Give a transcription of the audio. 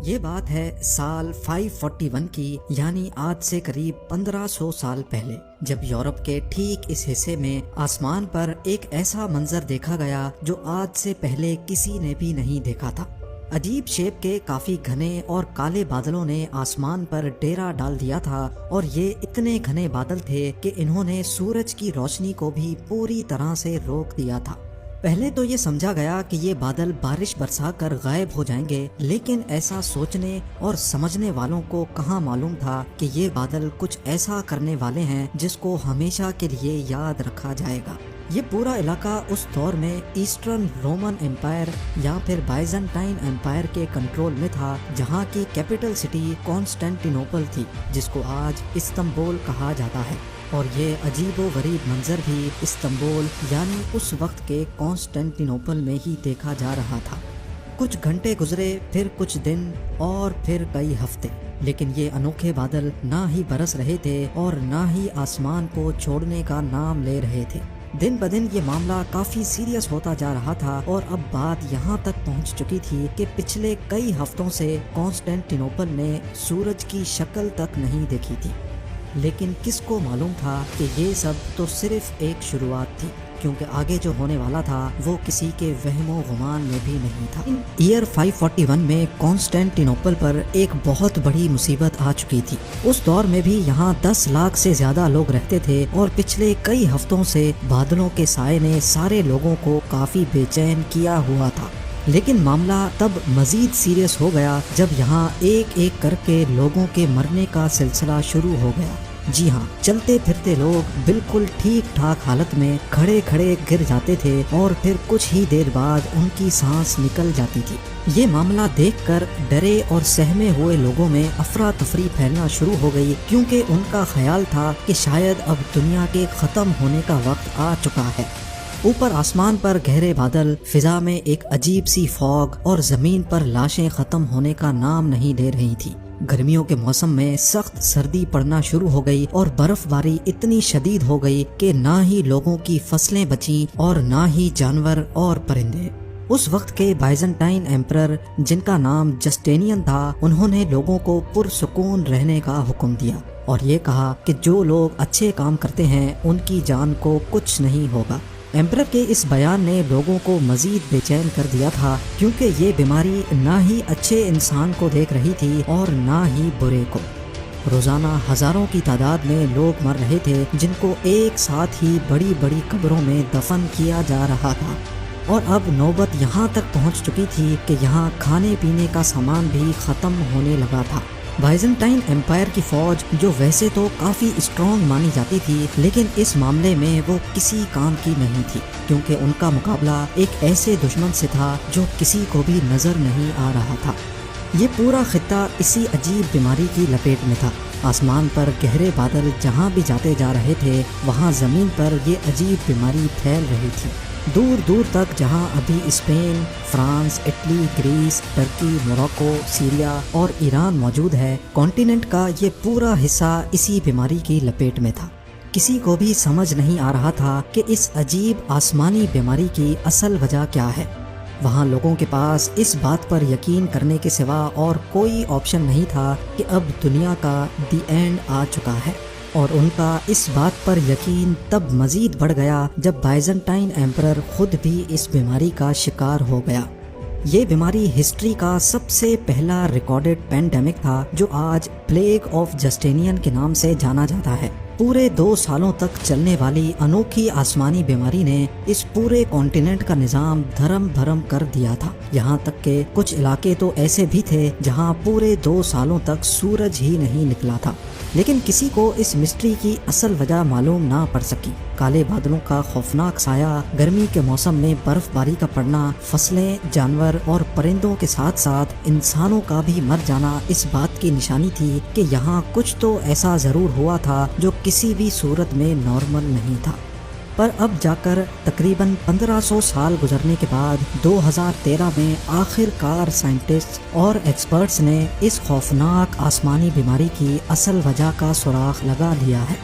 یہ بات ہے سال 541 کی، یعنی آج سے قریب 1500 سال پہلے، جب یورپ کے ٹھیک اس حصے میں آسمان پر ایک ایسا منظر دیکھا گیا جو آج سے پہلے کسی نے بھی نہیں دیکھا تھا۔ عجیب شیپ کے کافی گھنے اور کالے بادلوں نے آسمان پر ڈیرا ڈال دیا تھا، اور یہ اتنے گھنے بادل تھے کہ انہوں نے سورج کی روشنی کو بھی پوری طرح سے روک دیا تھا۔ پہلے تو یہ سمجھا گیا کہ یہ بادل بارش برسا کر غائب ہو جائیں گے، لیکن ایسا سوچنے اور سمجھنے والوں کو کہاں معلوم تھا کہ یہ بادل کچھ ایسا کرنے والے ہیں جس کو ہمیشہ کے لیے یاد رکھا جائے گا۔ یہ پورا علاقہ اس دور میں ایسٹرن رومن امپائر یا پھر بائزنٹائن امپائر کے کنٹرول میں تھا، جہاں کی کیپٹل سٹی کانسٹینٹینوپل تھی، جس کو آج استنبول کہا جاتا ہے۔ اور یہ عجیب و غریب منظر بھی استنبول یعنی اس وقت کے کانسٹینٹینوپل میں ہی دیکھا جا رہا تھا۔ کچھ گھنٹے گزرے، پھر کچھ دن، اور پھر کئی ہفتے، لیکن یہ انوکھے بادل نہ ہی برس رہے تھے اور نہ ہی آسمان کو چھوڑنے کا نام لے رہے تھے۔ دن بدن یہ معاملہ کافی سیریس ہوتا جا رہا تھا، اور اب بات یہاں تک پہنچ چکی تھی کہ پچھلے کئی ہفتوں سے کانسٹینٹینوپل نے سورج کی شکل تک نہیں دیکھی تھی۔ لیکن کس کو معلوم تھا کہ یہ سب تو صرف ایک شروعات تھی، کیونکہ آگے جو ہونے والا تھا وہ کسی کے وہم و گمان میں بھی نہیں تھا۔ ایئر 541 میں کانسٹینٹینوپل پر ایک بہت بڑی مصیبت آ چکی تھی۔ اس دور میں بھی یہاں 10 لاکھ سے زیادہ لوگ رہتے تھے، اور پچھلے کئی ہفتوں سے بادلوں کے سائے نے سارے لوگوں کو کافی بے چین کیا ہوا تھا۔ لیکن معاملہ تب مزید سیریس ہو گیا جب یہاں ایک ایک کر کے لوگوں کے مرنے کا سلسلہ شروع ہو گیا۔ جی ہاں، چلتے پھرتے لوگ بالکل ٹھیک ٹھاک حالت میں کھڑے کھڑے گر جاتے تھے، اور پھر کچھ ہی دیر بعد ان کی سانس نکل جاتی تھی۔ یہ معاملہ دیکھ کر ڈرے اور سہمے ہوئے لوگوں میں افراتفری پھیلنا شروع ہو گئی، کیونکہ ان کا خیال تھا کہ شاید اب دنیا کے ختم ہونے کا وقت آ چکا ہے۔ اوپر آسمان پر گہرے بادل، فضا میں ایک عجیب سی فوگ، اور زمین پر لاشیں ختم ہونے کا نام نہیں لے رہی تھی۔ گرمیوں کے موسم میں سخت سردی پڑنا شروع ہو گئی، اور برف باری اتنی شدید ہو گئی کہ نہ ہی لوگوں کی فصلیں بچیں اور نہ ہی جانور اور پرندے۔ اس وقت کے بائزنٹائن ایمپرر، جن کا نام جسٹینین تھا، انہوں نے لوگوں کو پرسکون رہنے کا حکم دیا، اور یہ کہا کہ جو لوگ اچھے کام کرتے ہیں ان کی جان کو کچھ نہیں ہوگا۔ ایمپرر کے اس بیان نے لوگوں کو مزید بے چین کر دیا تھا، کیونکہ یہ بیماری نہ ہی اچھے انسان کو دیکھ رہی تھی اور نہ ہی برے کو۔ روزانہ ہزاروں کی تعداد میں لوگ مر رہے تھے، جن کو ایک ساتھ ہی بڑی بڑی قبروں میں دفن کیا جا رہا تھا، اور اب نوبت یہاں تک پہنچ چکی تھی کہ یہاں کھانے پینے کا سامان بھی ختم ہونے لگا تھا۔ بائزنٹائن امپائر کی فوج، جو ویسے تو کافی اسٹرانگ مانی جاتی تھی، لیکن اس معاملے میں وہ کسی کام کی نہیں تھی، کیونکہ ان کا مقابلہ ایک ایسے دشمن سے تھا جو کسی کو بھی نظر نہیں آ رہا تھا۔ یہ پورا خطہ اسی عجیب بیماری کی لپیٹ میں تھا۔ آسمان پر گہرے بادل جہاں بھی جاتے جا رہے تھے، وہاں زمین پر یہ عجیب بیماری پھیل رہی تھی۔ دور دور تک جہاں ابھی اسپین، فرانس، اٹلی، گریس، ترکی، موروکو، سیریا اور ایران موجود ہے، کانٹیننٹ کا یہ پورا حصہ اسی بیماری کی لپیٹ میں تھا۔ کسی کو بھی سمجھ نہیں آ رہا تھا کہ اس عجیب آسمانی بیماری کی اصل وجہ کیا ہے۔ وہاں لوگوں کے پاس اس بات پر یقین کرنے کے سوا اور کوئی آپشن نہیں تھا کہ اب دنیا کا دی اینڈ آ چکا ہے، اور ان کا اس بات پر یقین تب مزید بڑھ گیا جب بائزنٹائن ایمپرر خود بھی اس بیماری کا شکار ہو گیا۔ یہ بیماری ہسٹری کا سب سے پہلا ریکارڈڈ پینڈیمک تھا، جو آج پلیگ آف جسٹینین کے نام سے جانا جاتا ہے۔ پورے 2 سالوں تک چلنے والی انوکھی آسمانی بیماری نے اس پورے کانٹیننٹ کا نظام دھرم بھرم کر دیا تھا، یہاں تک کہ کچھ علاقے تو ایسے بھی تھے جہاں پورے 2 سالوں تک سورج ہی نہیں نکلا تھا۔ لیکن کسی کو اس مسٹری کی اصل وجہ معلوم نہ پڑ سکی۔ کالے بادلوں کا خوفناک سایہ، گرمی کے موسم میں برف باری کا پڑنا، فصلیں، جانور اور پرندوں کے ساتھ ساتھ انسانوں کا بھی مر جانا اس بات کی نشانی تھی کہ یہاں کچھ تو ایسا ضرور ہوا تھا جو کسی بھی صورت میں نارمل نہیں تھا۔ پر اب جا کر تقریباً 1500 سال گزرنے کے بعد 2013 میں آخر کار سائنٹسٹ اور ایکسپرٹس نے اس خوفناک آسمانی بیماری کی اصل وجہ کا سراغ لگا لیا ہے۔